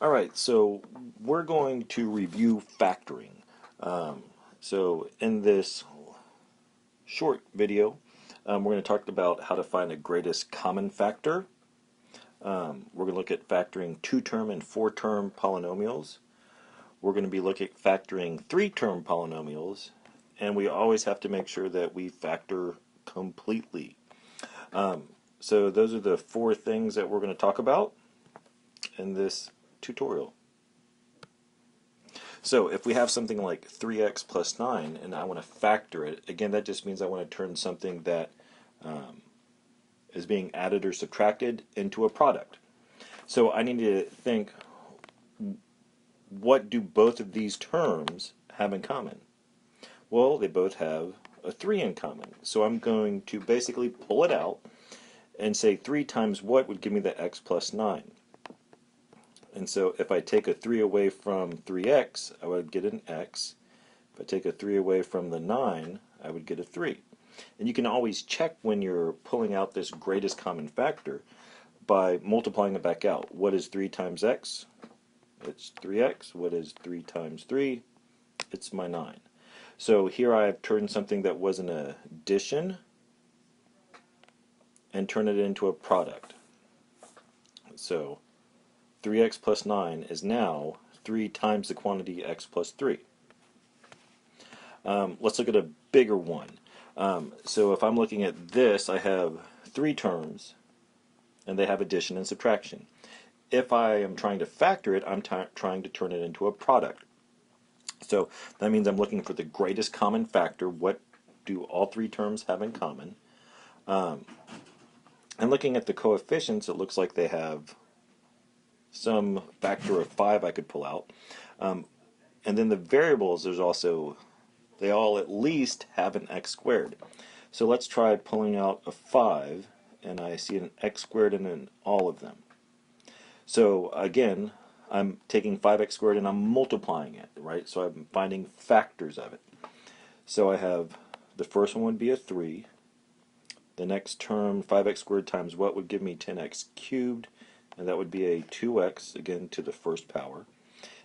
Alright, so we're going to review factoring. So in this short video, we're going to talk about how to find a greatest common factor. We're going to look at factoring two-term and four-term polynomials. We're going to be looking at factoring three-term polynomials, and we always have to make sure that we factor completely. So those are the four things that we're going to talk about in this tutorial. So if we have something like 3x plus 9 and I want to factor it, again that just means I want to turn something that is being added or subtracted into a product. So I need to think, what do both of these terms have in common? Well, they both have a 3 in common. So I'm going to basically pull it out and say 3 times what would give me the x plus 9. And so if I take a 3 away from 3x, I would get an x. If I take a 3 away from the 9, I would get a 3. And you can always check when you're pulling out this greatest common factor by multiplying it back out. What is 3 times x? It's 3x. What is 3 times 3? It's my 9. So here I have turned something that was an addition and turned it into a product. So 3x plus 9 is now 3 times the quantity x plus 3. Let's look at a bigger one. So if I'm looking at this, I have 3 terms, and they have addition and subtraction. If I am trying to factor it, I'm trying to turn it into a product. So that means I'm looking for the greatest common factor. What do all 3 terms have in common? And looking at the coefficients, it looks like they have some factor of 5 I could pull out. And then the variables, they all at least have an x squared. So let's try pulling out a 5, and I see an x squared in all of them. So again, I'm taking 5x squared and I'm multiplying it, right? So I'm finding factors of it. So I have, the first one would be a 3. The next term, 5x squared times what would give me 10x cubed, and that would be a 2x, again, to the first power.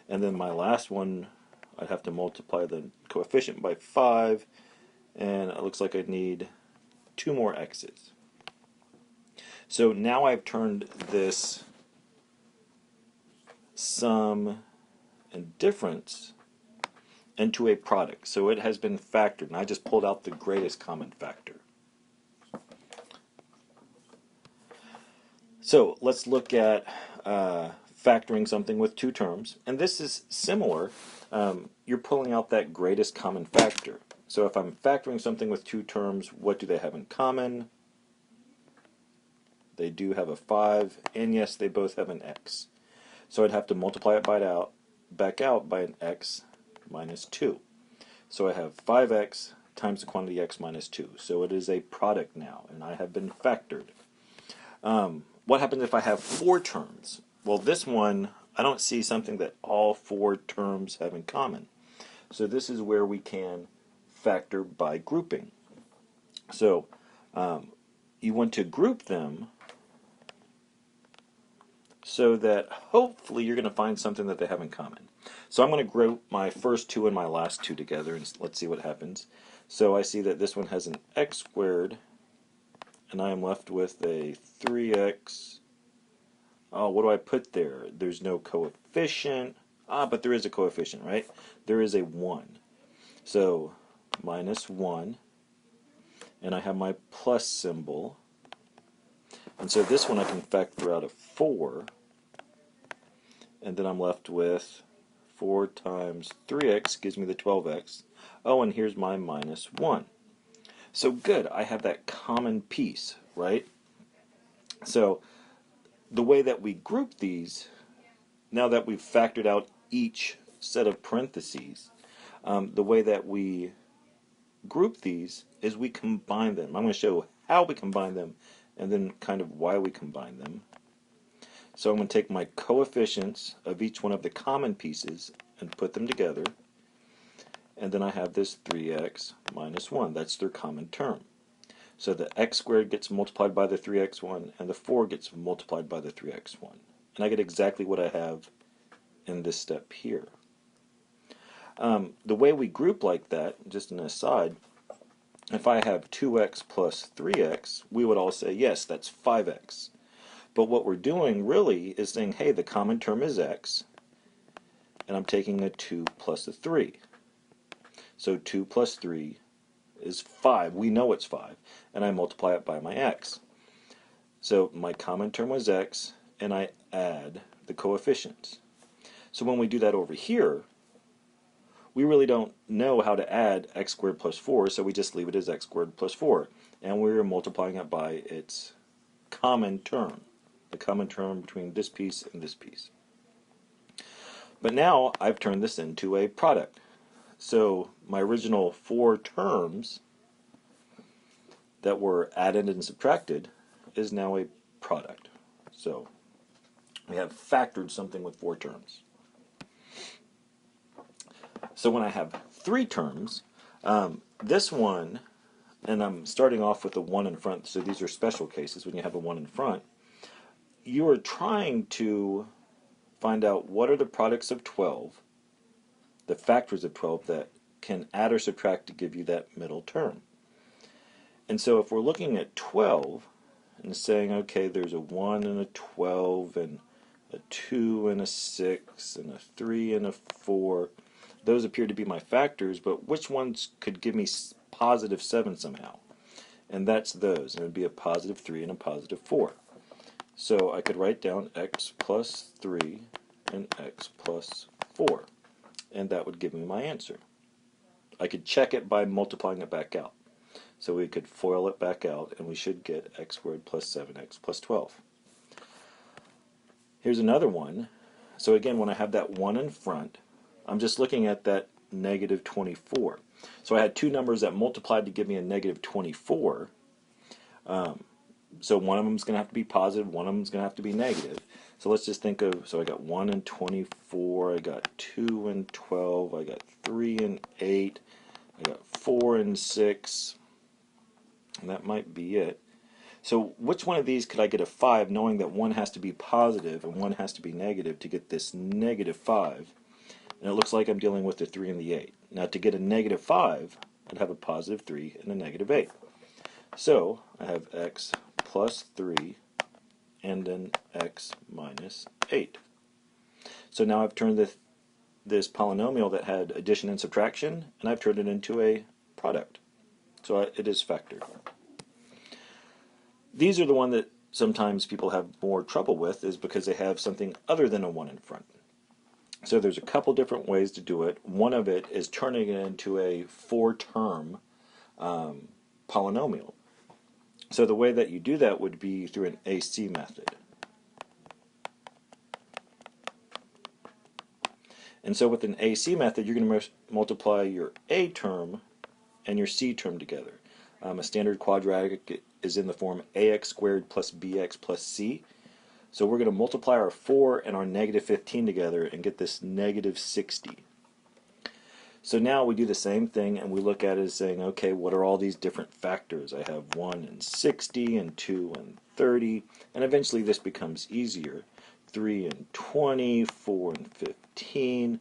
And then my last one, I'd have to multiply the coefficient by 5, and it looks like I'd need 2 more x's. So now I've turned this sum and difference into a product. So it has been factored, and I just pulled out the greatest common factor. So let's look at factoring something with 2 terms, and this is similar. You're pulling out that greatest common factor. So if I'm factoring something with 2 terms, what do they have in common? They do have a 5, and yes, they both have an x. So I'd have to multiply it back out by an x minus 2. So I have 5x times the quantity x minus 2. So it is a product now, and I have been factored. What happens if I have 4 terms? Well, this one, I don't see something that all 4 terms have in common. So this is where we can factor by grouping. So you want to group them so that hopefully you're going to find something that they have in common. So I'm going to group my first 2 and my last 2 together, and let's see what happens. So I see that this one has an x squared, and I am left with a 3x. Oh, what do I put there? There's no coefficient. But there is a coefficient, right? There is a 1. So minus 1. And I have my plus symbol. And so this one I can factor out of 4. And then I'm left with 4 times 3x gives me the 12x. Oh, and here's my minus 1. So good, I have that common piece, right? So the way that we group these, now that we've factored out each set of parentheses, the way that we group these is we combine them. I'm going to show how we combine them and then kind of why we combine them. So I'm going to take my coefficients of each one of the common pieces and put them together. And then I have this 3x minus 1. That's their common term. So the x squared gets multiplied by the 3x1, and the 4 gets multiplied by the 3x1. And I get exactly what I have in this step here. The way we group like that, just an aside, if I have 2x plus 3x, we would all say, yes, that's 5x. But what we're doing really is saying, hey, the common term is x, and I'm taking a 2 plus a 3. So 2 plus 3 is 5. We know it's 5. And I multiply it by my x. So my common term was x, and I add the coefficients. So when we do that over here, we really don't know how to add x squared plus 4, so we just leave it as x squared plus 4. And we're multiplying it by its common term, the common term between this piece and this piece. But now I've turned this into a product. So my original 4 terms that were added and subtracted is now a product. So we have factored something with 4 terms. So when I have 3 terms, this one, and I'm starting off with a 1 in front, so these are special cases when you have a 1 in front, you are trying to find out what are the products of 12, the factors of 12 that can add or subtract to give you that middle term. And so if we're looking at 12 and saying, okay, there's a 1 and a 12 and a 2 and a 6 and a 3 and a 4, those appear to be my factors, but which ones could give me positive 7 somehow? And that's those. And it would be a positive 3 and a positive 4. So I could write down x plus 3 and x plus 4. And that would give me my answer. I could check it by multiplying it back out. So we could FOIL it back out, and we should get x squared plus 7x plus 12. Here's another one. So again, when I have that 1 in front, I'm just looking at that negative 24. So I had 2 numbers that multiplied to give me a negative 24. So one of them is going to have to be positive, one of them is going to have to be negative. So let's just think of, so I got 1 and 24, I got 2 and 12, I got 3 and 8, I got 4 and 6, and that might be it. So which one of these could I get a 5, knowing that one has to be positive and one has to be negative to get this negative 5? And it looks like I'm dealing with the 3 and the 8. Now to get a negative 5, I'd have a positive 3 and a negative 8. So I have x plus 3 and then x minus 8. So now I've turned this polynomial that had addition and subtraction, and I've turned it into a product. So it is factored. These are the one that sometimes people have more trouble with, is because they have something other than a 1 in front. So there's a couple different ways to do it. One of it is turning it into a 4-term polynomial. So the way that you do that would be through an AC method. And so with an AC method, you're going to multiply your A term and your C term together. A standard quadratic is in the form ax squared plus bx plus c. So we're going to multiply our 4 and our negative 15 together and get this negative 60. So now we do the same thing and we look at it as saying, okay, what are all these different factors? I have 1 and 60 and 2 and 30, and eventually this becomes easier. 3 and 20, 4 and 15,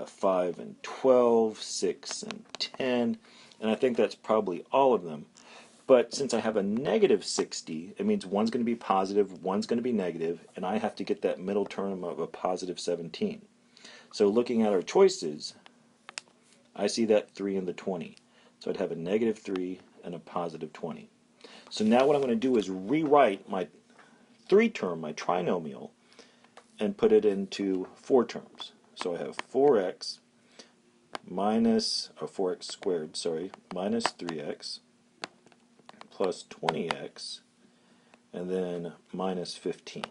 5 and 12, 6 and 10, and I think that's probably all of them. But since I have a negative 60, it means one's going to be positive, one's going to be negative, and I have to get that middle term of a positive 17. So looking at our choices, I see that 3 and the 20. So I'd have a negative 3 and a positive 20. So now what I'm going to do is rewrite my 3-term, my trinomial, and put it into 4 terms. So I have 4x minus, or 4x squared, sorry, minus 3x plus 20x, and then minus 15.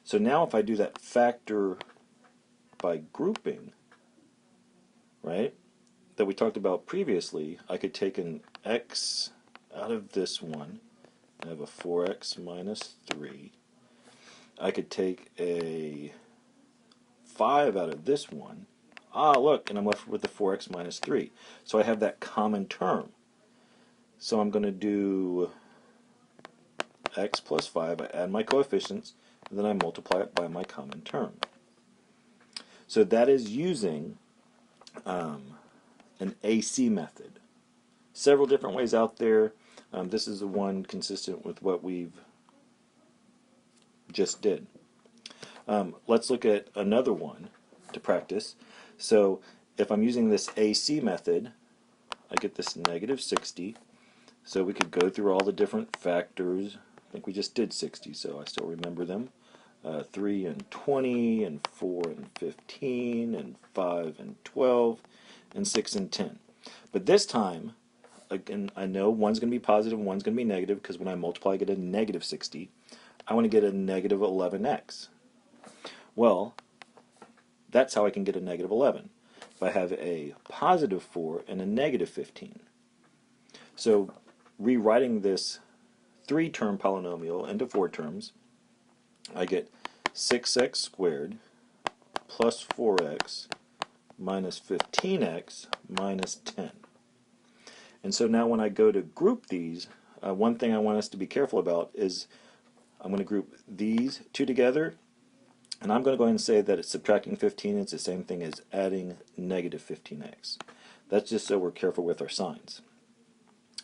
So now if I do that factor by grouping, right, that we talked about previously, I could take an x out of this one. I have a 4x minus 3. I could take a 5 out of this one. Ah, look, and I'm left with the 4x minus 3. So I have that common term. So I'm going to do x plus 5. I add my coefficients, and then I multiply it by my common term. So that is using an AC method. Several different ways out there. This is the one consistent with what we've just did. Let's look at another one to practice. So if I'm using this AC method, I get this negative 60. So we could go through all the different factors. I think we just did 60, so I still remember them. 3 and 20, and 4 and 15, and 5 and 12, and 6 and 10. But this time, again, I know one's going to be positive and one's going to be negative, because when I multiply I get a negative 60. I want to get a negative 11x. Well, that's how I can get a negative 11. If I have a positive 4 and a negative 15. So rewriting this 3-term polynomial into 4 terms, I get 6x squared plus 4x minus 15x minus 10. And so now when I go to group these, one thing I want us to be careful about is I'm going to group these two together, and I'm going to go ahead and say that it's subtracting 15 is the same thing as adding negative 15x. That's just so we're careful with our signs.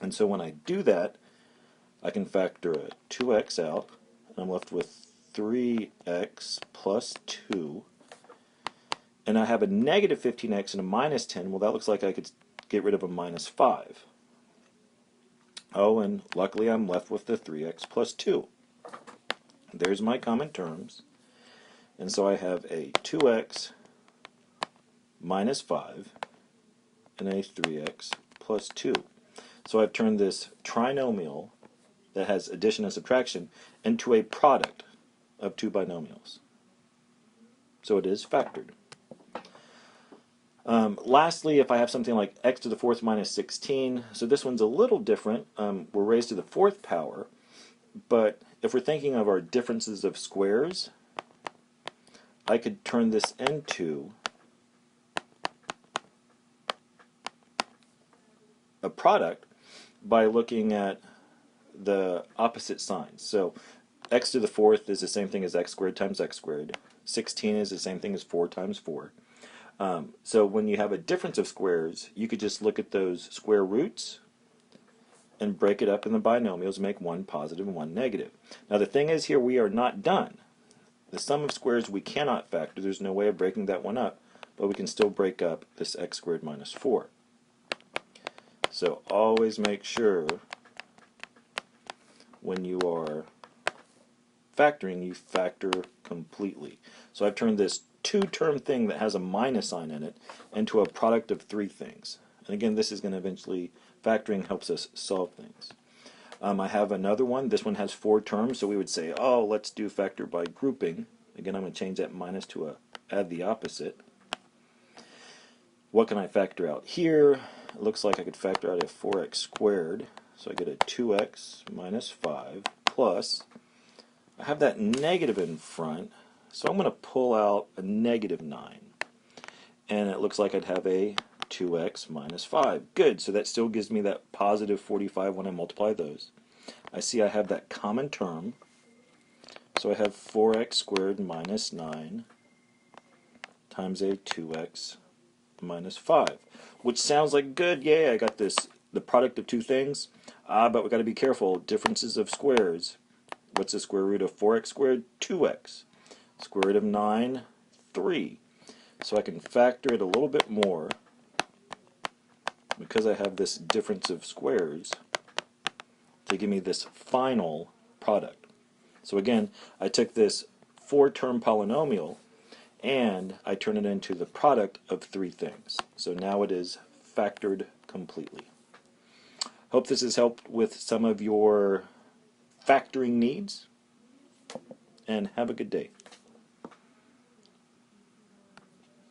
And so when I do that, I can factor a 2x out, and I'm left with 3x plus 2. And I have a negative 15x and a minus 10. Well, that looks like I could get rid of a minus 5. Oh, and luckily I'm left with the 3x plus 2. There's my common terms. And so I have a 2x minus 5 and a 3x plus 2. So I've turned this trinomial that has addition and subtraction into a product of two binomials. So it is factored. Lastly, if I have something like x to the 4th minus 16, so this one's a little different. We're raised to the 4th power, but if we're thinking of our differences of squares, I could turn this into a product by looking at the opposite signs. So x to the 4th is the same thing as x squared times x squared. 16 is the same thing as 4 times 4. So when you have a difference of squares, you could just look at those square roots and break it up in the binomials, make one positive and one negative. Now the thing is here, we are not done. The sum of squares we cannot factor. There's no way of breaking that one up, but we can still break up this x squared minus 4. So always make sure when you are factoring, you factor completely. So I've turned this 2-term thing that has a minus sign in it into a product of 3 things. And again, this is going to eventually, factoring helps us solve things. I have another one. This one has 4 terms, so we would say, oh, let's do factor by grouping. Again, I'm going to change that minus to add the opposite. What can I factor out here? It looks like I could factor out a 4x squared. So I get a 2x minus 5 plus, I have that negative in front, so I'm going to pull out a negative 9. And it looks like I'd have a 2x minus 5. Good, so that still gives me that positive 45 when I multiply those. I see I have that common term, so I have 4x squared minus 9 times a 2x minus 5, which sounds like good. Yay, I got this, the product of two things. But we've got to be careful. Differences of squares. What's the square root of 4x squared? 2x. Square root of 9, 3. So I can factor it a little bit more because I have this difference of squares to give me this final product. So again, I took this 4-term polynomial and I turn it into the product of 3 things. So now it is factored completely. Hope this has helped with some of your factoring needs, and have a good day.